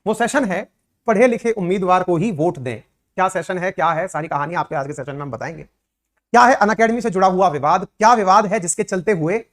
वो सेशन है पढ़े लिखे उम्मीदवार को ही वोट दें। क्या सेशन है, क्या है, सारी कहानी आपके आज के सेशन में हम बताएंगे। क्या है अनअकैडमी से जुड़ा हुआ विवाद, क्या विवाद है जिसके चलते हुए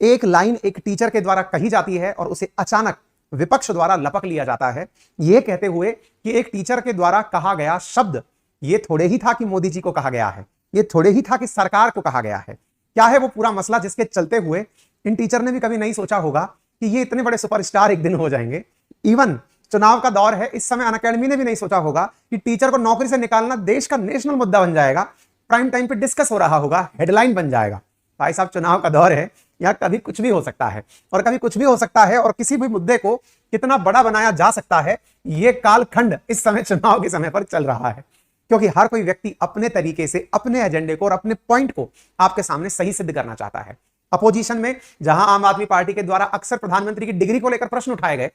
एक लाइन एक टीचर के द्वारा कही जाती है और उसे अचानक विपक्ष द्वारा लपक लिया जाता है, यह कहते हुए कि एक टीचर के द्वारा कहा गया शब्द ये थोड़े ही था कि मोदी जी को कहा गया है, ये थोड़े ही था कि सरकार को कहा गया है। क्या है वो पूरा मसला जिसके चलते हुए इन टीचर ने भी कभी नहीं सोचा होगा कि ये इतने बड़े सुपरस्टार एक दिन हो जाएंगे। इवन चुनाव का दौर है, इस समय अनअकैडमी ने भी नहीं सोचा होगा कि टीचर को नौकरी से निकालना देश का नेशनल मुद्दा बन जाएगा, प्राइम टाइम पे डिस्कस हो रहा होगा, हेडलाइन बन जाएगा। भाई साहब चुनाव का दौर है, यहाँ कभी कुछ भी हो सकता है और कभी कुछ भी हो सकता है, और किसी भी मुद्दे को कितना बड़ा बनाया जा सकता है, ये कालखंड इस समय चुनाव के समय पर चल रहा है, क्योंकि हर कोई व्यक्ति अपने तरीके से अपने एजेंडे को और अपने पॉइंट को आपके सामने सही सिद्ध करना चाहता है। अपोजिशन में जहां आम आदमी पार्टी के द्वारा अक्सर प्रधानमंत्री की डिग्री को लेकर प्रश्न उठाए गए,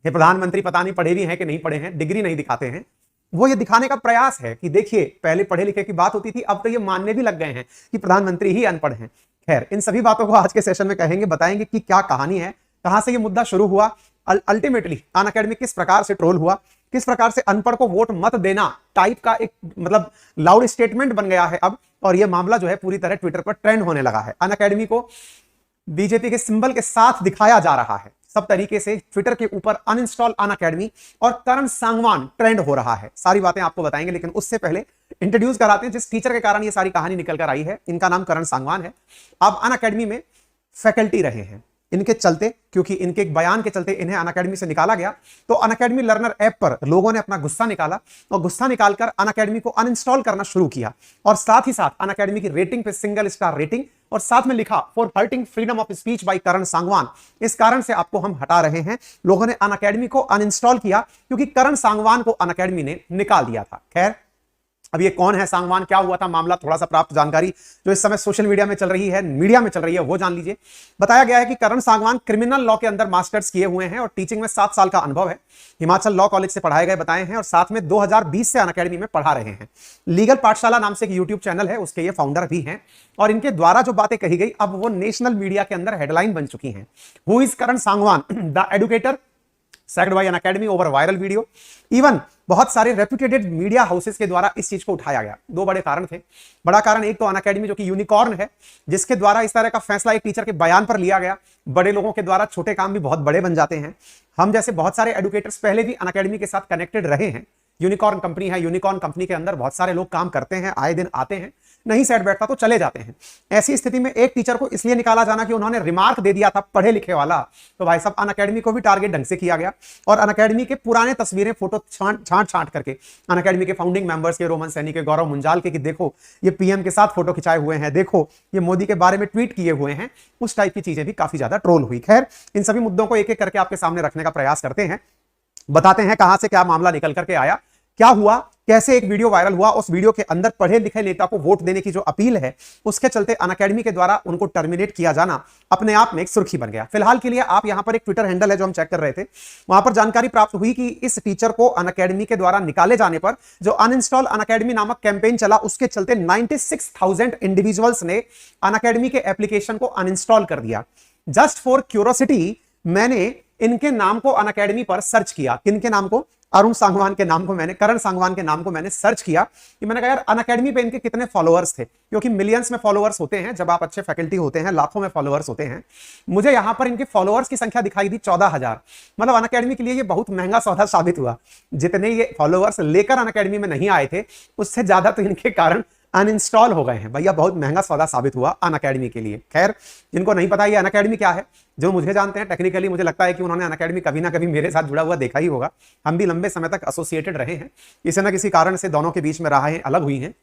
ये प्रधानमंत्री पता नहीं पढ़े भी हैं कि नहीं पढ़े हैं, डिग्री नहीं दिखाते हैं, वो ये दिखाने का प्रयास है कि देखिए पहले पढ़े लिखे की बात होती थी, अब तो ये मानने भी लग गए हैं कि प्रधानमंत्री ही अनपढ़ हैं। खैर, इन सभी बातों को आज के सेशन में कहेंगे, बताएंगे कि क्या कहानी है, कहां से ये मुद्दा शुरू हुआ, अल्टीमेटली अनअकैडमी किस प्रकार से ट्रोल हुआ, किस प्रकार से अनपढ़ को वोट मत देना टाइप का एक मतलब लाउड स्टेटमेंट बन गया है अब, और यह मामला जो है पूरी तरह ट्विटर पर ट्रेंड होने लगा है। अनअकैडमी को बीजेपी के सिंबल के साथ दिखाया जा रहा है, सब तरीके से ट्विटर के ऊपर अनइंस्टॉल अनअकैडमी और करण सांगवान ट्रेंड हो रहा है। सारी बातें आपको बताएंगे, लेकिन उससे पहले इंट्रोड्यूस कराते हैं जिस टीचर के कारण ये सारी कहानी निकल कर आई है। इनका नाम करण सांगवान है। अब अनअकैडमी में फैकल्टी रहे हैं, इनके चलते, क्योंकि इनके एक बयान के चलते इन्हें अनअकैडमी से निकाला गया, तो अनअकैडमी लर्नर ऐप पर लोगों ने अपना गुस्सा निकाला और गुस्सा निकालकर अनअकैडमी को अनइंस्टॉल करना शुरू किया, और साथ ही साथ अनअकैडमी की रेटिंग पे सिंगल स्टार रेटिंग, और साथ में लिखा for hurting freedom of speech by Karan Sangwan, इस कारण से आपको हम हटा रहे हैं। लोगों ने अनअकैडमी को अनइंस्टॉल किया क्योंकि करण सांगवान को अनअकैडमी ने निकाल दिया था। खैर, अब ये कौन है सांगवान, क्या हुआ था मामला, थोड़ा सा प्राप्त जानकारी जो इस समय सोशल मीडिया में चल रही है, मीडिया में चल रही है, वो जान लीजिए। बताया गया है कि करण सांगवान क्रिमिनल लॉ के अंदर मास्टर्स किए हुए हैं और टीचिंग में 7 साल का अनुभव है, हिमाचल लॉ कॉलेज से पढ़ाए गए बताए हैं, और साथ में 2020 से अनअकैडमी में पढ़ा रहे हैं। लीगल पाठशाला नाम से एक यूट्यूब चैनल है, उसके ये फाउंडर भी हैं, और इनके द्वारा जो बातें कही गई अब वो नेशनल मीडिया के अंदर हेडलाइन बन चुकी हैं। Who is Karan Sangwan, the educator sacked by Unacademy over viral video. Even बहुत सारे रेप्यूटेड मीडिया हाउसेस के द्वारा इस चीज को उठाया गया। 2 बड़े कारण थे। बड़ा कारण एक तो अनअकैडमी जो कि यूनिकॉर्न है, जिसके द्वारा इस तरह का फैसला एक टीचर के बयान पर लिया गया। बड़े लोगों के द्वारा छोटे काम भी बहुत बड़े बन जाते हैं। हम जैसे बहुत सारे एडुकेटर्स पहले भी अनअकैडमी के साथ कनेक्टेड रहे हैं। यूनिकॉर्न कंपनी है, यूनिकॉर्न कंपनी के अंदर बहुत सारे लोग काम करते हैं, आए दिन आते हैं, नहीं सेट बैठता तो चले जाते हैं। ऐसी स्थिति में एक टीचर को इसलिए निकाला जाना कि उन्होंने रिमार्क दे दिया था पढ़े लिखे वाला, तो भाई साहब अनअकैडमी को भी टारगेट ढंग से किया गया, और अनअकैडमी के पुराने तस्वीरें फोटो छांट करके अनअकैडमी के फाउंडिंग मेंबर्स के, रोमन सैनी के, गौरव मुंजाल के, कि देखो ये पीएम के साथ फोटो खिंचाए हुए हैं, देखो ये मोदी के बारे में ट्वीट किए हुए हैं, उस टाइप की चीजें भी काफी ज्यादा ट्रोल हुई। खैर, इन सभी मुद्दों को एक एक करके आपके सामने रखने का प्रयास करते हैं, बताते हैं कहां से क्या मामला निकल करके आया, क्या हुआ, कैसे एक वीडियो वायरल हुआ। उस वीडियो के अंदर पढ़े लिखे नेता को वोट देने की जो अपील है, उसके चलते अनअकैडमी के द्वारा उनको टर्मिनेट किया जाना अपने आप में एक सुर्खी बन गया। फिलहाल के लिए आप यहां पर एक ट्विटर हैंडल है जो हम चेक कर रहे थे, वहां पर जानकारी प्राप्त हुई कि इस टीचर को अनअकैडमी के द्वारा निकाले जाने पर जो अनइंस्टॉल अनअकैडमी नामक कैंपेन चला, उसके चलते 96,000 इंडिविजुअल्स ने अनअकैडमी के एप्लीकेशन को अनइंस्टॉल कर दिया। जस्ट फॉर क्यूरोसिटी मैंने इनके नाम को अनअकैडमी पर सर्च किया। किनके नाम को? अरुण सांगवान के नाम को मैंने, करण सांगवान के नाम को मैंने सर्च किया कि मैंने कहा यार अनअकैडमी पे इनके कितने फॉलोअर्स थे, क्योंकि मिलियंस में फॉलोअर्स होते हैं जब आप अच्छे फैकल्टी होते हैं, लाखों में फॉलोअर्स होते हैं। मुझे यहां पर इनके फॉलोअर्स की संख्या दिखाई दी 14,000। मतलब अनअकैडमी के लिए ये बहुत महंगा सौदा साबित हुआ। जितने ये फॉलोअर्स लेकर अनअकैडमी में नहीं आए थे, उससे ज्यादा तो इनके कारण अनइंस्टॉल हो गए हैं। भैया बहुत महंगा सौदा साबित हुआ अनअकैडमी के लिए। खैर, जिनको नहीं पता ये अनअकैडमी क्या है, जो मुझे जानते हैं टेक्निकली, मुझे लगता है कि उन्होंने अनअकैडमी कभी ना कभी मेरे साथ जुड़ा हुआ देखा ही होगा। हम भी लंबे समय तक एसोसिएटेड रहे हैं, किसी ना किसी कारण से दोनों के बीच में राहें अलग हुई हैं।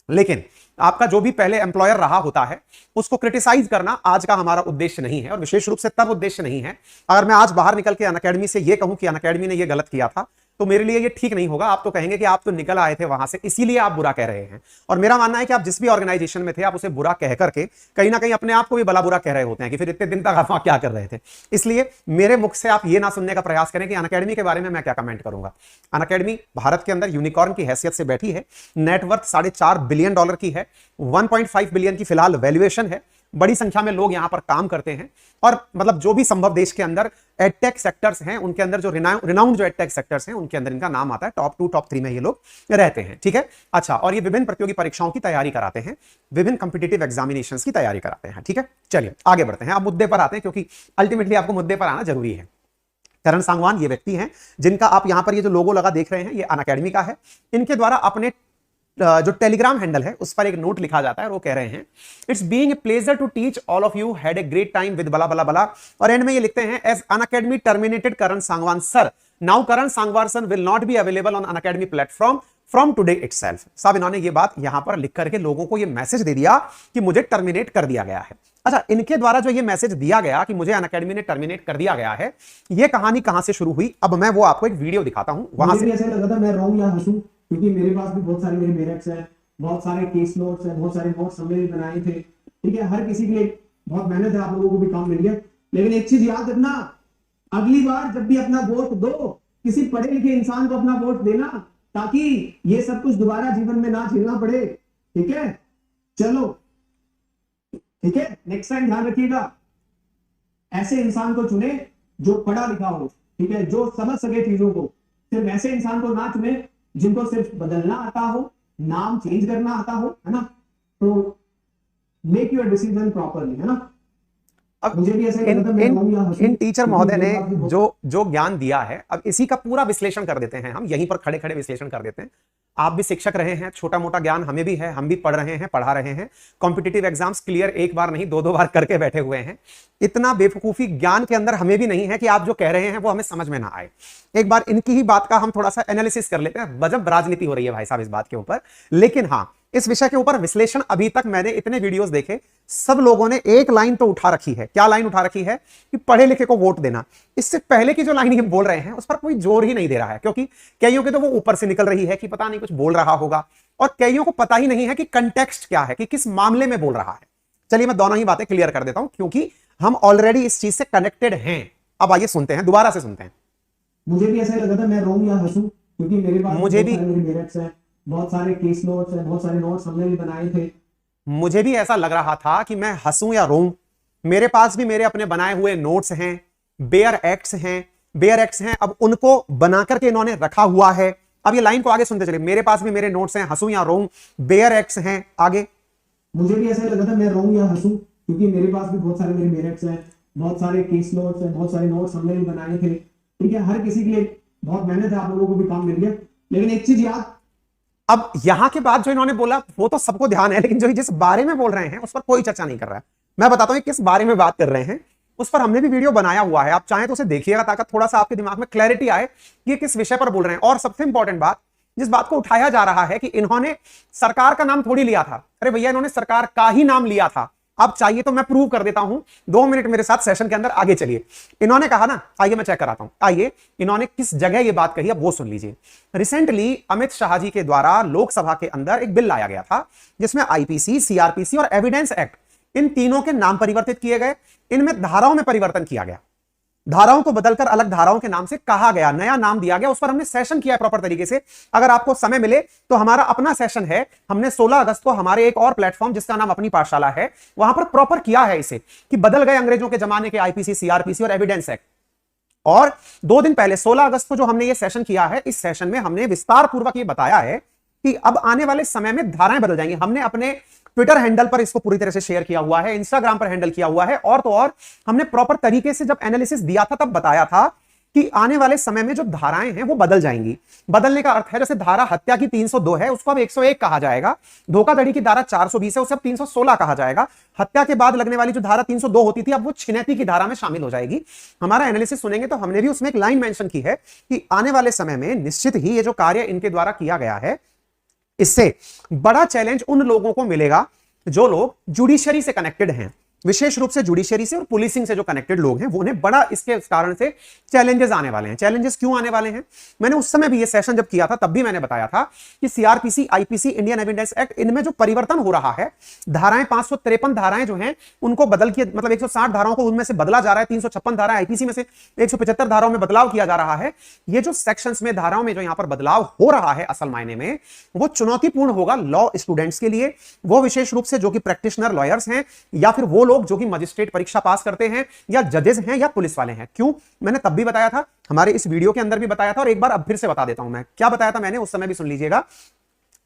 लेकिन आपका जो भी पहले एम्प्लॉयर रहा होता है, उसको क्रिटिसाइज करना आज का हमारा उद्देश्य नहीं है, और विशेष रूप से तब उद्देश्य नहीं है अगर मैं आज बाहर निकल के अनअकैडमी से ये कहूं कि अनअकैडमी ने ये गलत किया था, तो मेरे लिए ये ठीक नहीं होगा। आप तो कहेंगे कि आप तो निकल आए थे वहां से, इसीलिए आप बुरा कह रहे हैं। और मेरा मानना है कि आप जिस भी ऑर्गेनाइजेशन में थे, आप उसे बुरा कह करके कहीं ना कहीं अपने आप को भी भला बुरा कह रहे होते हैं कि फिर इतने दिन तक आप वहां क्या कर रहे थे। इसलिए मेरे मुख से आप ये ना सुनने का प्रयास करें कि अनअकैडमी के बारे में मैं क्या कमेंट करूंगा। अनअकैडमी भारत के अंदर यूनिकॉर्न की हैसियत से बैठी है, नेटवर्थ $4.5 बिलियन की है, 1.5 बिलियन की फिलहाल वैल्यूएशन है, बड़ी संख्या में लोग यहां पर काम करते हैं और मतलब जो भी संभव देश के अंदर एडटेक सेक्टर्स हैं उनके अंदर जो रिनाउंड जो एडटेक सेक्टर्स हैं उनके अंदर इनका नाम आता है, टॉप 2 टॉप 3 में ये लोग रहते हैं। ठीक है, अच्छा, और ये विभिन्न प्रतियोगी परीक्षाओं की तैयारी कराते हैं, विभिन्न कंपिटिटिव एग्जामिनेशंस की तैयारी कराते हैं। ठीक है, चलिए आगे बढ़ते हैं, अब मुद्दे पर आते हैं क्योंकि अल्टीमेटली आपको मुद्दे पर आना जरूरी है। करण सांगवान ये व्यक्ति हैं जिनका आप यहां पर ये जो लोगो लगा देख रहे हैं ये अनअकैडमी का है। इनके द्वारा अपने जो टेलीग्राम हैंडल है उस पर एक नोट लिखा जाता है और वो कह रहे हैं it's being a pleasure to teach all of you, had a great time with bla bla bla, और एंड में ये लिखते हैं as Unacademy terminated Karan Sangwan sir, now Karan Sangwan sir will not be available on Unacademy platform from today itself. साहब इन्होंने ये बात यहां पर लिख करके लोगों को ये मैसेज दे दिया कि मुझे टर्मिनेट कर दिया गया है। अच्छा, इनके द्वारा जो ये मैसेज दिया गया कि मुझे अनअकैडमी ने टर्मिनेट कर दिया गया है, ये कहानी कहां से शुरू हुई, अब मैं वो आपको एक वीडियो दिखाता हूं। वहां से ऐसा लगा था मैं रहूं या हंसूं, क्योंकि मेरे पास भी बहुत सारे मेरे मेरिट्स हैं, बहुत सारे केस नोट्स हैं, बहुत सारे नोट्स हमने भी बनाए थे। ठीक है, हर किसी के लिए बहुत मेहनत है, आप लोगों को भी काम मिल गया। लेकिन एक चीज याद रखना, अगली बार जब भी अपना वोट दो, किसी पढ़े लिखे इंसान को अपना वोट देना, ताकि ये सब कुछ दोबारा जीवन में ना झेलना पड़े। ठीक है, चलो ठीक है, नेक्स्ट टाइम ध्यान रखिएगा, ऐसे इंसान को चुने जो पढ़ा लिखा हो। ठीक है, जो समझ सके चीजों को, सिर्फ ऐसे इंसान को ना चुने जिनको सिर्फ बदलना आता हो, नाम चेंज करना आता हो, है ना। तो मेक योर डिसीजन प्रॉपरली, है ना। अब मुझे भी ऐसा लगा था मैं रहूं या हंसूं, इन टीचर महोदय ने क्योंकि मेरे पास भी जो ज्ञान दिया है, अब इसी का पूरा विश्लेषण कर देते हैं हम, यहीं पर खड़े खड़े विश्लेषण कर देते हैं। आप भी शिक्षक रहे हैं, छोटा मोटा ज्ञान हमें भी है, हम भी पढ़ रहे हैं, पढ़ा रहे हैं, कॉम्पिटिटिव एग्जाम्स क्लियर एक बार नहीं 2-2 बार करके बैठे हुए हैं। इतना बेवकूफी ज्ञान के अंदर हमें भी नहीं है कि आप जो कह रहे हैं वो हमें समझ में ना आए। एक बार इनकी ही बात का हम थोड़ा सा एनालिसिस कर लेते हैं। गजब राजनीति हो रही है भाई साहब इस बात के ऊपर, लेकिन हाँ, इस विषय के ऊपर विश्लेषण अभी तक मैंने इतने वीडियोस देखे, सब लोगों ने एक लाइन तो उठा रखी है। क्या लाइन उठा रखी है? कि पढ़े लिखे को वोट देना। इससे पहले की जो लाइन ये बोल रहे हैं उस पर कोई जोर ही नहीं दे रहा है, क्योंकि कईयों के तो वो ऊपर से निकल रही है कि पता नहीं कुछ बोल रहा होगा, और कईयों को पता ही नहीं है कि कंटेक्स्ट क्या है, कि किस मामले में बोल रहा है। चलिए मैं दोनों ही बातें क्लियर कर देता हूं, क्योंकि हम ऑलरेडी इस चीज से कनेक्टेड हैं। अब आइए सुनते हैं, दोबारा से सुनते हैं। मुझे भी ऐसा लगा था मैं रहूं या हंसूं, क्योंकि मेरे पास मुझे भी मेरिट्स हैं, बहुत सारे केस नोट्स हैं, बहुत सारे नोट्स हमने भी बनाए थे। मुझे भी ऐसा लग रहा था कि मैं हंसूं या रोऊं। मेरे पास भी मेरे अपने बनाए हुए नोट्स हैं, बेयर एक्ट्स हैं, अब उनको बना करके इन्होंने रखा हुआ है। अब ये लाइन को आगे सुनते चलिए, मेरे पास भी मेरे नोट्स हैं, हंसूं या रोऊं, बेयर एक्ट्स हैं। आगे मुझे भी ऐसा लगा था मैं रहूं या हंसूं, क्योंकि मेरे पास भी बहुत सारे मेरे मेरिट्स हैं, बहुत सारे केस नोट्स हैं, बहुत सारे नोट्स हमने भी बनाए थे। ठीक है, हर किसी के लिए बहुत मेहनत है, आप लोगों को भी काम मिल गया। लेकिन एक चीज याद, अब यहां के बाद जो इन्होंने बोला वो तो सबको ध्यान है, लेकिन जो जिस बारे में बोल रहे हैं उस पर कोई चर्चा नहीं कर रहा है। मैं बताता हूं किस बारे में बात कर रहे हैं, उस पर हमने भी वीडियो बनाया हुआ है, आप चाहें तो उसे देखिएगा ताकि थोड़ा सा आपके दिमाग में क्लैरिटी आए कि ये किस विषय पर बोल रहे हैं। और सबसे इंपॉर्टेंट बात, जिस बात को उठाया जा रहा है कि इन्होंने सरकार का नाम थोड़ी लिया था, अरे भैया इन्होंने सरकार का ही नाम लिया था। अब चाहिए तो मैं प्रूव कर देता हूं, 2 मिनट मेरे साथ सेशन के अंदर आगे चलिए। इन्होंने कहा ना, आइए मैं चेक कराता हूं, आइए इन्होंने किस जगह ये बात कही, अब वो सुन लीजिए। रिसेंटली अमित शाह जी के द्वारा लोकसभा के अंदर एक बिल लाया गया था जिसमें आईपीसी, सीआरपीसी और एविडेंस एक्ट, इन तीनों के नाम परिवर्तित किए गए, इनमें धाराओं में परिवर्तन किया गया, धाराओं को बदलकर अलग धाराओं के नाम से कहा गया, नया नाम दिया गया। उस पर हमने सेशन किया है प्रॉपर तरीके से। अगर आपको समय मिले तो हमारा अपना सेशन है, हमने 16 अगस्त को हमारे एक और प्लेटफॉर्म जिसका नाम अपनी पाठशाला है, वहां पर प्रॉपर किया है इसे, कि बदल गए अंग्रेजों के जमाने के आईपीसी, सीआरपीसी और एविडेंस एक्ट। और 2 दिन पहले 16 अगस्त को जो हमने ये सेशन किया है, इस सेशन में हमने विस्तार पूर्वक ये बताया है कि अब आने वाले समय में धाराएं बदल जाएंगी। हमने अपने ट्विटर हैंडल पर इसको पूरी तरह से शेयर किया हुआ है, इंस्टाग्राम पर हैंडल किया हुआ है, और तो और हमने प्रॉपर तरीके से जब एनालिसिस दिया था तब बताया था कि आने वाले समय में जो धाराएं हैं वो बदल जाएंगी। बदलने का अर्थ है, जैसे धारा हत्या की 302 है उसको अब 101 कहा जाएगा, धोखाधड़ी की धारा 420 है उसे अब 316 कहा जाएगा, हत्या के बाद लगने वाली जो धारा 302 होती थी अब वो छिनैती की धारा में शामिल हो जाएगी। हमारा एनालिसिस सुनेंगे तो हमने भी उसमें एक लाइन मेंशन की है कि आने वाले समय में निश्चित ही ये जो कार्य इनके द्वारा किया गया है, इससे बड़ा चैलेंज उन लोगों को मिलेगा जो लोग जुडिशरी से कनेक्टेड हैं, विशेष रूप से जुडिशरी से और पुलिसिंग से जो कनेक्टेड लोग हैं वो उन्हें बड़ा इसके कारण से चैलेंजेस आने वाले हैं। चैलेंजेस क्यों आने वाले हैं? मैंने उस समय भी ये सेशन जब किया था तब भी मैंने बताया था कि CrPC, IPC, Indian evidence act, इनमें जो परिवर्तन हो रहा है, धाराएं 553 धाराएं जो हैं उनको बदल के, मतलब 160 धाराओं को उनमें से बदला जा रहा है, 356 धाराएं आईपीसी में से 175 धाराओं में बदलाव किया जा रहा है। ये जो सेक्शंस में, धाराओं में जो यहां पर बदलाव हो रहा है असल मायने में वो चुनौतीपूर्ण होगा लॉ स्टूडेंट्स के लिए, वो विशेष रूप से जो कि प्रैक्टिशनर लॉयर्स हैं या फिर वो लोग जो कि मजिस्ट्रेट परीक्षा पास करते हैं या जजेस हैं या पुलिस वाले हैं। क्यों? मैंने तब भी बताया था, हमारे इस वीडियो के अंदर भी बताया था और एक बार अब फिर से बता देता हूं। मैं क्या बताया था मैंने उस समय भी सुन लीजिएगा।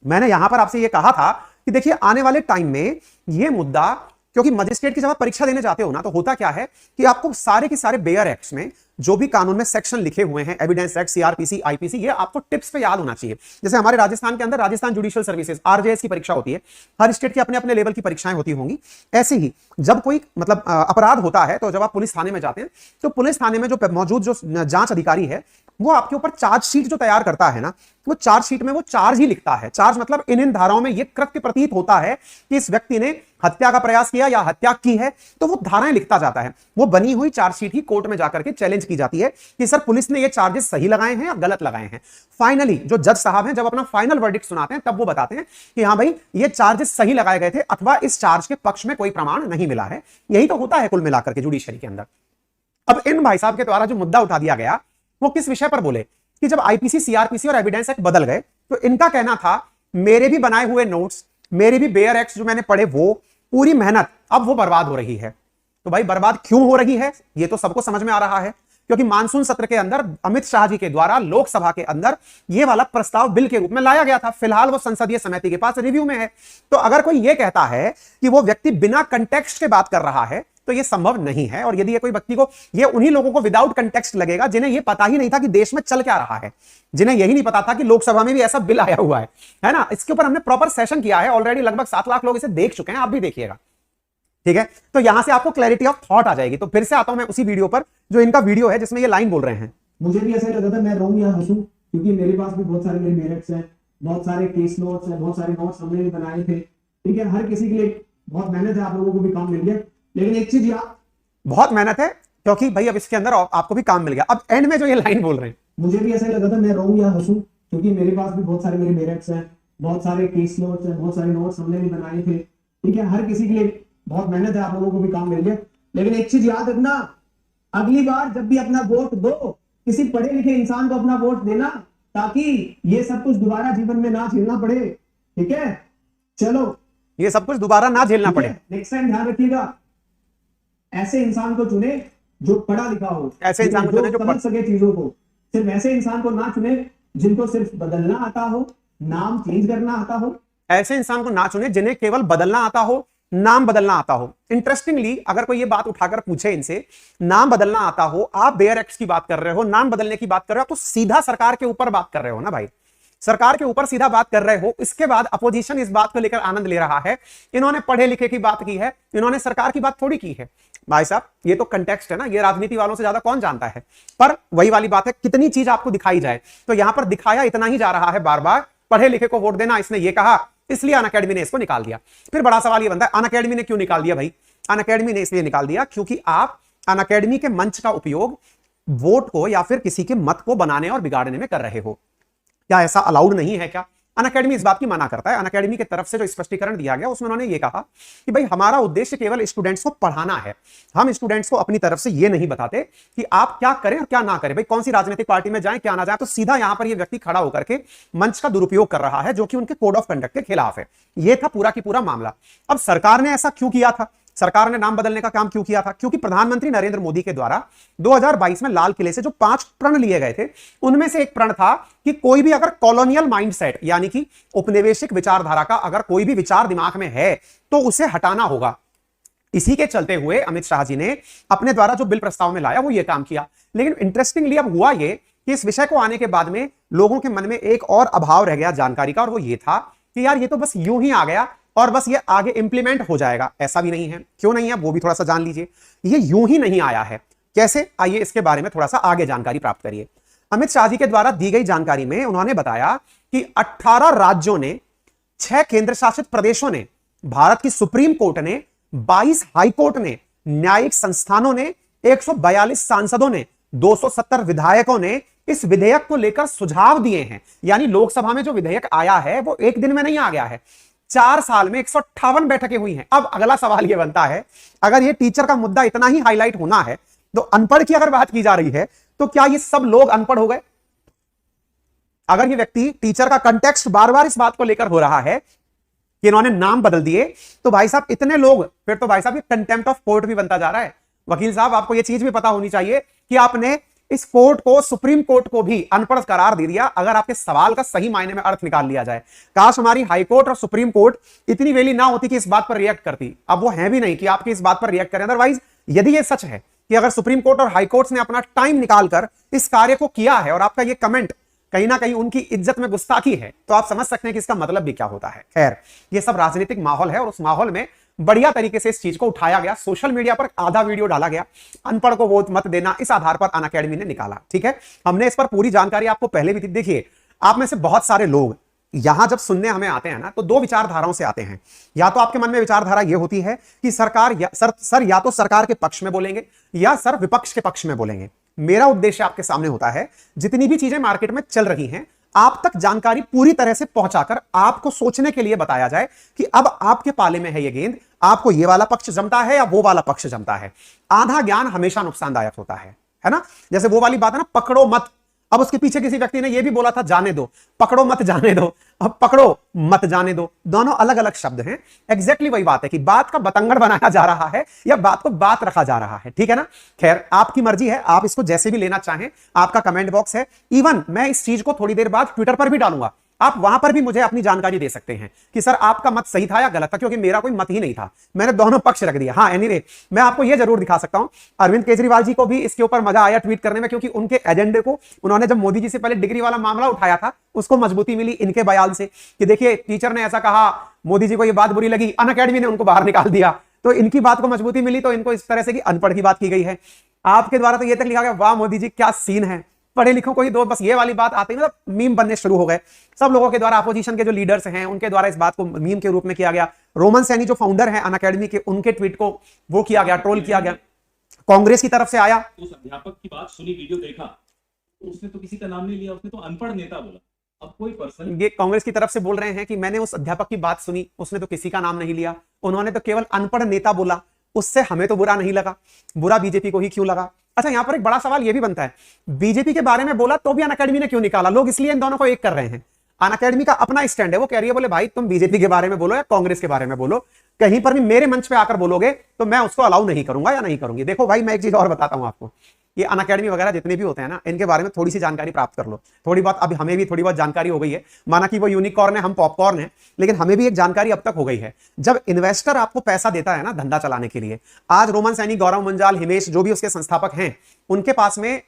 मैंने यहां पर आपसे यह कहा था कि देखिए आने वाले टाइम में यह मुद्दा, क्योंकि मजिस्ट्रेट की जब आप परीक्षा देने जाते हो ना तो होता क्या है कि आपको सारे के सारे बेयर एक्ट्स में जो भी कानून में सेक्शन लिखे हुए हैं, एविडेंस एक्ट, सीआरपीसी, आईपीसी, ये आपको टिप्स पे याद होना चाहिए। जैसे हमारे राजस्थान के अंदर राजस्थान जुडिशियल सर्विसेज आरजेएस की परीक्षा होती है, हर स्टेट के अपने अपने लेवल की परीक्षाएं होती होंगी। ऐसे ही जब कोई मतलब अपराध होता है तो जब आप पुलिस थाने में जाते हैं तो पुलिस थाने में जो मौजूद जो जांच अधिकारी है वो आपके ऊपर चार्जशीट जो तैयार करता है ना, वो चार्जशीट में वो चार्ज ही लिखता है। चार्ज मतलब इन धाराओं में ये कृत्य प्रतीत होता है कि इस व्यक्ति ने हत्या का प्रयास किया या हत्या की है, तो वो धाराएं लिखता जाता है। वो बनी हुई चार्जशीट ही कोर्ट में जाकर के चैलेंज की जाती है कि सर पुलिस ने ये चार्जेस सही लगाए हैं या गलत लगाए हैं। फाइनली जो जज साहब हैं जब अपना फाइनल वर्डिक्ट सुनाते हैं तब वो बताते हैं कि हाँ भाई ये चार्जेस सही लगाए गए थे अथवा इस चार्ज के पक्ष में कोई प्रमाण नहीं मिला है। यही तो होता है कुल मिलाकर के जुडिशरी के अंदर। अब इन भाई साहब के द्वारा जो मुद्दा उठा दिया गया वो किस विषय पर बोले कि जब आईपीसी, सीआरपीसी और एविडेंस एक्ट बदल गए तो इनका कहना था मेरे भी बनाए हुए नोट्स, मेरे भी बेयर एक्ट्स जो मैंने पढ़े, वो पूरी मेहनत अब वो बर्बाद हो रही है। तो भाई बर्बाद क्यों हो रही है ये तो सबको समझ में आ रहा है, क्योंकि मानसून सत्र के अंदर अमित शाह जी के द्वारा लोकसभा के अंदर ये वाला प्रस्ताव बिल के रूप में लाया गया था। फिलहाल वो संसदीय समिति के पास रिव्यू में है। तो अगर कोई ये कहता है कि वो व्यक्ति बिना कंटेक्स्ट के बात कर रहा है तो ये संभव नहीं है। और यदि ये कोई व्यक्ति को, ये उन्हीं लोगों को विदाउट कंटेक्स्ट लगेगा जिन्हें ये पता ही नहीं था कि देश में चल क्या रहा है, जिन्हें यही नहीं पता था कि लोकसभा में भी ऐसा बिल आया हुआ है ना। इसके ऊपर हमने प्रॉपर सेशन किया है, ऑलरेडी लगभग 7 लाख लोग इसे देख चुके हैं, आप भी देखिएगा, ठीक है। तो यहां से आपको क्लैरिटी ऑफ थॉट आ जाएगी। तो फिर से आता हूं मैं उसी वीडियो पर जो इनका वीडियो है जिसमें ये लाइन बोल रहे हैं। मुझे भी ऐसा लगा था मैं रहूं या हंसूं, क्योंकि मेरे पास भी बहुत सारे मेरे मेरिट्स हैं, बहुत सारे केस नोट्स हैं, बहुत सारे नोट्स हमने भी बनाए थे, ठीक है। हर किसी के लिए बहुत मेहनत है, आप लोगों को भी काम मिल गया। लेकिन एक चीज याद, बहुत मेहनत है क्योंकि भाई अब इसके अंदर आपको भी काम मिल गया। अब एंड में जो ये लाइन बोल रहे हैं, मुझे भी ऐसा लगा था मैं रहूं या हंसूं, क्योंकि मेरे पास भी बहुत सारे मेरे मेरिट्स हैं, बहुत सारे केस नोट्स हैं, बहुत सारे नोट्स हमने भी बनाए थे, ठीक है। हर किसी के लिए बहुत मेहनत है, आप लोगों को भी काम मिल गया। लेकिन एक चीज याद रखना, अगली बार जब भी अपना वोट दो, किसी पढ़े लिखे इंसान को अपना वोट देना, ताकि ये सब कुछ दोबारा जीवन में ना झेलना पड़े, ठीक है। चलो, ये सब कुछ दोबारा ना झेलना पड़े। नेक्स्ट टाइम ध्यान रखिएगा, ऐसे इंसान को चुने जो पढ़ा लिखा हो, ऐसे इंसान को चुने जो समझ सके चीजों को। सिर्फ ऐसे इंसान को ना चुने जिनको सिर्फ बदलना आता हो, नाम चेंज करना आता हो। ऐसे इंसान को ना चुने जिन्हें केवल बदलना आता हो, नाम बदलना आता हो। इंटरेस्टिंगली अगर कोई ये बात उठाकर पूछे इनसे, नाम बदलना आता हो, आप बेयर एक्ट्स की बात कर रहे हो, नाम बदलने की बात कर रहे हो, तो सीधा सरकार के ऊपर बात कर रहे हो ना भाई, सरकार के ऊपर सीधा बात कर रहे हो। इसके बाद अपोजिशन इस बात को लेकर आनंद ले रहा है, इन्होंने पढ़े लिखे की बात की है, इन्होंने सरकार की बात थोड़ी की है। भाई साहब ये तो कंटेक्स्ट है ना, ये राजनीति वालों से ज्यादा कौन जानता है। पर वही वाली बात है, कितनी चीज आपको दिखाई जाए। तो यहां पर दिखाया इतना ही जा रहा है बार बार, पढ़े लिखे को वोट देना, इसने ये कहा इसलिए अनअकैडमी ने इसको निकाल दिया। फिर बड़ा सवाल ये बनता है अनअकैडमी ने क्यों निकाल दिया भाई? अनअकैडमी ने इसलिए निकाल दिया क्योंकि आप अनअकैडमी के मंच का उपयोग वोट को या फिर किसी के मत को बनाने और बिगाड़ने में कर रहे हो। क्या ऐसा अलाउड नहीं है क्या? अनअकैडमी इस बात की मना करता है। अनअकैडमी की तरफ से जो स्पष्टीकरण दिया गया उसमें उन्होंने ये कहा कि भाई हमारा उद्देश्य केवल स्टूडेंट्स को पढ़ाना है, हम स्टूडेंट्स को अपनी तरफ से ये नहीं बताते कि आप क्या करें और क्या ना करें, भाई कौन सी राजनीतिक पार्टी में जाएं क्या ना जाएं। तो सीधा यहां पर ये व्यक्ति खड़ा होकर के मंच का दुरुपयोग कर रहा है जो कि उनके कोड ऑफ कंडक्ट के खिलाफ है। यह था पूरा की पूरा मामला। अब सरकार ने ऐसा क्यों किया था, सरकार ने नाम बदलने का काम क्यों किया था? क्योंकि प्रधानमंत्री नरेंद्र मोदी के द्वारा 2022 में लाल किले से जो 5 प्रण लिए गए थे उनमें से एक प्रण था कि कोई भी अगर कॉलोनियल माइंडसेट यानी कि उपनिवेशिक विचारधारा का अगर कोई भी विचार दिमाग में है तो उसे हटाना होगा। इसी के चलते हुए अमित शाह जी ने अपने द्वारा जो बिल प्रस्ताव में लाया वो ये काम किया। लेकिन इंटरेस्टिंगली अब हुआ ये कि इस विषय को आने के बाद में लोगों के मन में एक और अभाव रह गया जानकारी का, और वो ये था कि यार ये तो बस यूं ही आ गया और बस ये आगे इंप्लीमेंट हो जाएगा। ऐसा भी नहीं है। क्यों नहीं है वो भी थोड़ा सा जान लीजिए। ये यूं ही नहीं आया है। कैसे? आइए इसके बारे में थोड़ा सा आगे जानकारी प्राप्त करिए। अमित शाह जी के द्वारा दी गई जानकारी में उन्होंने बताया कि 18 राज्यों ने, 6 केंद्र शासित प्रदेशों ने, भारत की सुप्रीम कोर्ट ने 22 हाईकोर्ट ने, न्यायिक संस्थानों ने, 142 सांसदों ने, 270 विधायकों ने इस विधेयक को लेकर सुझाव दिए हैं। यानी लोकसभा में जो विधेयक आया है वो एक दिन में नहीं आ गया है, 4 साल में 158 बैठकें हुई हैं। अब अगला सवाल यह बनता है, अगर ये टीचर का मुद्दा इतना ही हाईलाइट होना है तो अनपढ़ की अगर बात की जा रही है तो क्या ये सब लोग अनपढ़ हो गए? अगर ये व्यक्ति, टीचर का कंटेक्स्ट बार बार इस बात को लेकर हो रहा है कि इन्होंने नाम बदल दिए, तो भाई साहब इतने लोग, फिर तो भाई साहब ये कंटेम्प्ट ऑफ कोर्ट भी बनता जा रहा है। वकील साहब, आपको ये चीज भी पता होनी चाहिए कि आपने इस कोर्ट को, सुप्रीम कोर्ट को भी अनपढ़ करार दे दिया, अगर आपके सवाल का सही मायने में अर्थ निकाल लिया जाए। काश हमारी हाई कोर्ट और सुप्रीम कोर्ट इतनी वेली ना होती कि इस बात पर रिएक्ट करती। अब वो है भी नहीं कि आपकी इस बात पर रिएक्ट करें। अदरवाइज यदि ये सच है कि अगर सुप्रीम कोर्ट और हाई कोर्ट ने अपना टाइम निकालकर इस कार्य को किया है और आपका ये कमेंट कहीं ना कहीं उनकी इज्जत में गुस्ताखी है, तो आप समझ सकते हैं कि इसका मतलब भी क्या होता है। खैर, ये सब राजनीतिक माहौल है और उस माहौल में बढ़िया तरीके से इस चीज को उठाया गया। सोशल मीडिया पर आधा वीडियो डाला गया, अनपढ़ को वोट मत देना, इस आधार पर अनअकैडमी ने निकाला। ठीक है, हमने इस पर पूरी जानकारी आपको पहले भी दी। देखिए, आप में से बहुत सारे लोग यहां जब सुनने हमें आते हैं ना, तो दो विचारधाराओं से आते हैं। या तो आपके मन में विचारधारा यह होती है कि सरकार सर या तो सरकार के पक्ष में बोलेंगे या सर विपक्ष के पक्ष में बोलेंगे। मेरा उद्देश्य आपके सामने होता है, जितनी भी चीजें मार्केट में चल रही हैं, आप तक जानकारी पूरी तरह से पहुंचाकर आपको सोचने के लिए बताया जाए कि अब आपके पाले में है ये गेंद, आपको ये वाला पक्ष जमता है या वो वाला पक्ष जमता है। आधा ज्ञान हमेशा नुकसानदायक होता है ना। जैसे वो वाली बात है ना, पकड़ो मत। अब उसके पीछे किसी व्यक्ति ने यह भी बोला था, जाने दो, पकड़ो मत जाने दो। अब पकड़ो मत जाने दो, दोनों अलग अलग शब्द हैं। एग्जैक्टली वही बात है कि बात का बतंगड़ बनाया जा रहा है या बात को बात रखा जा रहा है। ठीक है ना। खैर, आपकी मर्जी है, आप इसको जैसे भी लेना चाहें, आपका कमेंट बॉक्स है। इवन मैं इस चीज को थोड़ी देर बाद ट्विटर पर भी डालूंगा, आप वहां पर भी मुझे अपनी जानकारी दे सकते हैं कि सर आपका मत सही था या गलत था, क्योंकि मेरा कोई मत ही नहीं था, मैंने दोनों पक्ष रख दिया। हाँ, एनीवे, मैं आपको यह जरूर दिखा सकता हूं, अरविंद केजरीवाल जी को भी इसके ऊपर मजा आया ट्वीट करने में, क्योंकि उनके एजेंडे को, उन्होंने जब मोदी जी से पहले डिग्री वाला मामला उठाया था, उसको मजबूती मिली इनके बयान से कि देखिए टीचर ने ऐसा कहा, मोदी जी को यह बात बुरी लगी, अनअकैडमी ने उनको बाहर निकाल दिया, तो इनकी बात को मजबूती मिली, तो इनको इस तरह से कि अनपढ़ की बात की गई है। आपके द्वारा तो यह तक लिखा गया, वाह मोदी जी क्या सीन है, पढ़े लिखों को ही दो, बस ये वाली बात आती है, मतलब मीम बनने शुरू हो गए सब लोगों के द्वारा। अपोजिशन के जो लीडर्स हैं उनके द्वारा इस बात को मीम के रूप में किया गया। रोमन सैनी जो फाउंडर हैं अनअकैडमी के, उनके ट्वीट को वो किया गया, ट्रोल किया गया। कांग्रेस की तरफ से आया, उस अध्यापक की बात सुनी, वीडियो देखा, तो उसने तो किसी का नाम नहीं लिया, उसने तो अनपढ़ नेता बोला। अब कोई पर्सन, ये कांग्रेस की तरफ से बोल रहे हैं कि मैंने उस अध्यापक की बात सुनी, उसने तो किसी का नाम नहीं लिया, उन्होंने तो केवल अनपढ़ नेता बोला, उससे हमें तो बुरा नहीं लगा, बुरा बीजेपी को ही क्यों लगा। अच्छा, यहां पर एक बड़ा सवाल यह भी बनता है, बीजेपी के बारे में बोला तो भी अनअकैडमी ने क्यों निकाला? लोग इसलिए इन दोनों को एक कर रहे हैं। अनअकैडमी का अपना स्टैंड है, वो कह रही है बोले भाई तुम बीजेपी के बारे में बोलो या कांग्रेस के बारे में बोलो, कहीं पर भी मेरे मंच पे आकर बोलोगे तो मैं उसको अलाउ नहीं करूंगा या नहीं करूंगी। देखो भाई, मैं एक चीज और बताता हूं आपको, ये अनअकैडमी वगैरह जितने भी होते हैं ना, इनके बारे में थोड़ी सी जानकारी प्राप्त कर लो। थोड़ी बहुत, अब हमें भी थोड़ी बहुत जानकारी हो गई है, माना कि वो यूनिकॉर्न है, हम पॉपकॉर्न है, लेकिन हमें भी एक जानकारी अब तक हो गई है। जब इन्वेस्टर आपको पैसा देता है ना धंधा चलाने के लिए, आज रोमन सैनी, गौरव मुंजाल, हिमेश, जो भी उसके संस्थापक हैं, उनके पास में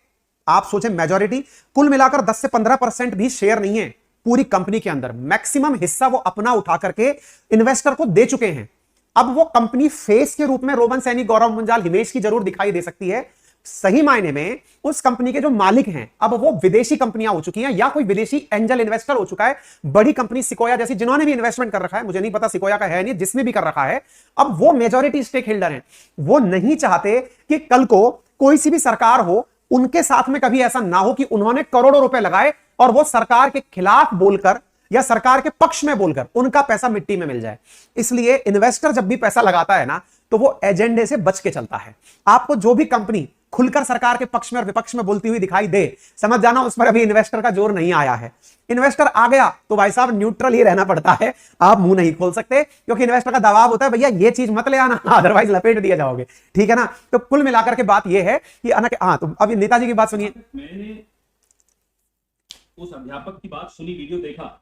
आप सोचें मेजॉरिटी, कुल मिलाकर 10 से 15% भी शेयर नहीं है पूरी कंपनी के अंदर। मैक्सिमम हिस्सा वो अपना उठा करके इन्वेस्टर को दे चुके हैं। अब वो कंपनी फेस के रूप में रोमन सैनी, गौरव मुंजाल, हिमेश की जरूर दिखाई दे सकती है, सही मायने में उस कंपनी के जो मालिक हैं अब वो विदेशी कंपनियां हो चुकी हैं या कोई विदेशी एंजल इन्वेस्टर हो चुका है। बड़ी कंपनी सिकोया जैसी, जिन्होंने भी इन्वेस्टमेंट कर रखा है, मुझे नहीं पता सिकोया का है नहीं, जिसने भी कर रखा है, अब वो मेजॉरिटी स्टेक होल्डर हैं। वो नहीं चाहते कि कल को कोई सी भी सरकार हो, उनके साथ में कभी ऐसा ना हो कि उन्होंने करोड़ों रुपए लगाए और वो सरकार के खिलाफ बोलकर या सरकार के पक्ष में बोलकर उनका पैसा मिट्टी में मिल जाए। इसलिए इन्वेस्टर जब भी पैसा लगाता है ना, तो वो एजेंडे से बच के चलता है। आपको जो भी कंपनी खुलकर सरकार के पक्ष में और विपक्ष में बोलती हुई दिखाई दे, समझ जाना उस पर अभी इन्वेस्टर का जोर नहीं आया है। इन्वेस्टर आ गया तो भाई साहब न्यूट्रल ही रहना पड़ता है, आप मुंह नहीं खोल सकते, क्योंकि इन्वेस्टर का दबाव होता है, भैया ये चीज मत ले आना, अदरवाइज लपेट दिया जाओगे। ठीक है ना। तो कुल मिलाकर के बात यह है कि हाँ, तो अभी नेताजी की बात सुनिए। मैंने उस अध्यापक की बात सुनी, वीडियो देखा,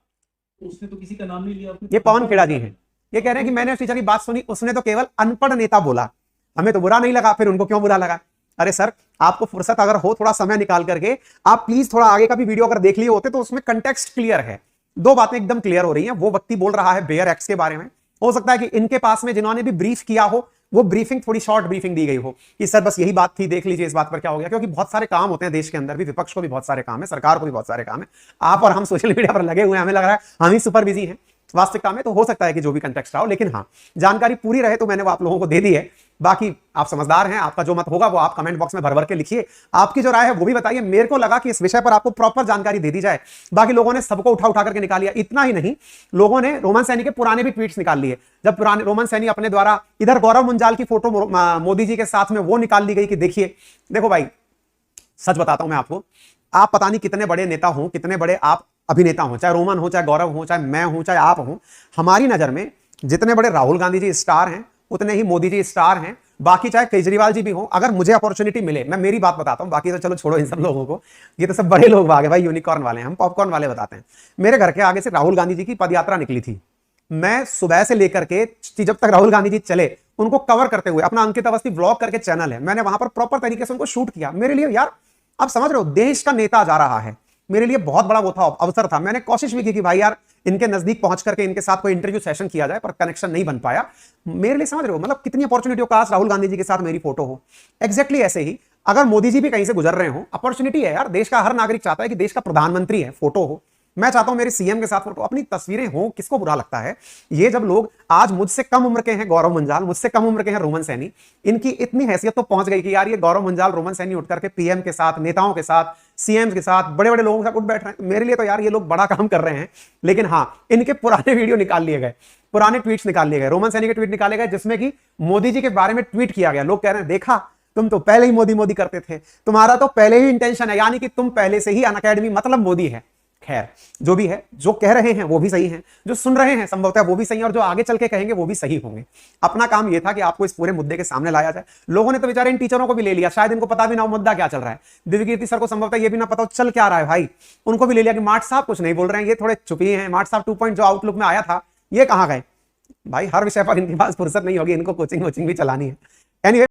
उसने तो किसी का नाम नहीं लिया। ये पवन खेड़ा जी हैं, ये कह रहे हैं कि मैंने उस टीचर की बात सुनी, उसने तो केवल अनपढ़ नेता बोला, हमें तो बुरा नहीं लगा। फिर उनको क्यों बुरा लगा? अरे सर, आपको फुर्सत अगर हो, थोड़ा समय निकाल करके आप प्लीज थोड़ा आगे का भी वीडियो अगर देख लिए होते तो उसमें कंटेक्स्ट क्लियर है, दो बातें एकदम क्लियर हो रही हैं। वो व्यक्ति बोल रहा है बेयर एक्ट्स के बारे में, हो सकता है कि इनके पास में जिन्होंने भी ब्रीफ किया हो, वो ब्रीफिंग थोड़ी शॉर्ट ब्रीफिंग दी गई हो कि सर बस यही बात थी, देख लीजिए इस बात पर क्या हो गया। क्योंकि बहुत सारे काम होते हैं देश के अंदर भी, विपक्ष को भी बहुत सारे काम है, सरकार को भी बहुत सारे काम है। आप और हम सोशल मीडिया पर लगे हुए हैं, हमें लग रहा है हम ही सुपर बिजी हैं। वास्तविकता में तो हो सकता है कि जो भी कंटेक्स्ट रहा हो, लेकिन हाँ जानकारी पूरी रहे तो मैंने वो आप लोगों को दे दी है। बाकी आप समझदार हैं, आपका जो मत होगा वो आप कमेंट बॉक्स में भर भर के लिखिए, आपकी जो राय है वो भी बताइए। मेरे को लगा कि इस विषय पर आपको प्रॉपर जानकारी दे दी जाए। बाकी लोगों ने सबको उठा उठा करके निकाल लिया। इतना ही नहीं, लोगों ने रोमन सैनी के पुराने भी ट्वीट्स निकाल लिए। जब पुराने रोमन सैनी अपने द्वारा इधर गौरव मुंजाल की फोटो मोदी जी के साथ में वो निकाल ली गई कि देखिए, देखो भाई सच बताता हूं मैं आपको, आप पता नहीं कितने बड़े नेता हो, कितने बड़े आप अभिनेता हो, चाहे रोमन हो, चाहे गौरव हो, चाहे मैं हूं, चाहे आप हो, हमारी नजर में जितने बड़े राहुल गांधी जी स्टार हैं उतने ही मोदी जी स्टार हैं। बाकी चाहे केजरीवाल जी भी हो, अगर मुझे अपॉर्चुनिटी मिले, मैं मेरी बात बताता हूं, बाकी तो चलो छोड़ो इन सब लोगों को, ये तो सब बड़े लोग आ गए भाई, यूनिकॉर्न वाले हैं, हम पॉपकॉर्न वाले बताते हैं। मेरे घर के आगे से राहुल गांधी जी की पदयात्रा निकली थी। मैं सुबह से लेकर के जब तक राहुल गांधी जी चले उनको कवर करते हुए, अपना अंकित अवस्थी ब्लॉग करके चैनल है, मैंने वहां पर प्रॉपर तरीके से उनको शूट किया। मेरे लिए यार आप समझ रहे हो, देश का नेता जा रहा है, मेरे लिए बहुत बड़ा वो था, अवसर था। मैंने कोशिश भी की कि भाई यार इनके नजदीक पहुंच करके इनके साथ कोई इंटरव्यू सेशन किया जाए, पर कनेक्शन नहीं बन पाया। मेरे लिए समझ रहे हो मतलब कितनी अपॉर्चुनिटी हो, काश राहुल गांधी जी के साथ मेरी फोटो हो। एग्जैक्टली ऐसे ही अगर मोदी जी भी कहीं से गुजर रहे हो, अपॉर्चुनिटी है यार, देश का हर नागरिक चाहता है कि देश का प्रधानमंत्री है फोटो हो। मैं चाहता हूं मेरे सीएम के साथ फोटो, अपनी तस्वीरें हो, किसको बुरा लगता है। ये जब लोग आज मुझसे कम उम्र के हैं गौरव मुंजाल, मुझसे कम उम्र के हैं रोमन सैनी, इनकी इतनी हैसियत तो पहुंच गई कि यार ये गौरव मुंजाल रोमन सैनी उठ करके पीएम के साथ, नेताओं के साथ, सीएम के साथ, बड़े बड़े लोगों के साथ उठ बैठ रहे हैं। मेरे लिए तो यार ये लोग बड़ा काम कर रहे हैं। लेकिन हाँ, इनके पुराने वीडियो निकाल लिए गए, पुराने ट्वीट्स निकाल लिए गए, रोमन सैनी के ट्वीट निकाले गए जिसमें कि मोदी जी के बारे में ट्वीट किया गया। लोग कह रहे हैं देखा तुम तो पहले ही मोदी मोदी करते थे, तुम्हारा तो पहले ही इंटेंशन है, यानी कि तुम पहले से ही अनअकैडमी मतलब मोदी है। खैर जो भी है, जो कह रहे हैं वो भी सही है, जो सुन रहे हैं संभवतः वो भी सही है, और जो आगे चल के कहेंगे वो भी सही होंगे। अपना काम ये था कि आपको इस पूरे मुद्दे के सामने लाया जाए। लोगों ने तो बेचारे इन टीचरों को भी ले लिया, शायद इनको पता भी ना हो मुद्दा क्या चल रहा है। दिव्यकीर्ति सर को संभवतः ये भी ना पता हो चल क्या रहा है भाई, उनको भी ले लिया कि मार्ट साहब कुछ नहीं बोल रहे हैं, ये थोड़े चुप ही हैं। मार्ट साहब 2 जो आउटलुक में आया था ये कहां गए भाई। हर विषय पर इनके पास फुर्सत नहीं होगी, इनको कोचिंग भी चलानी है। एनीवे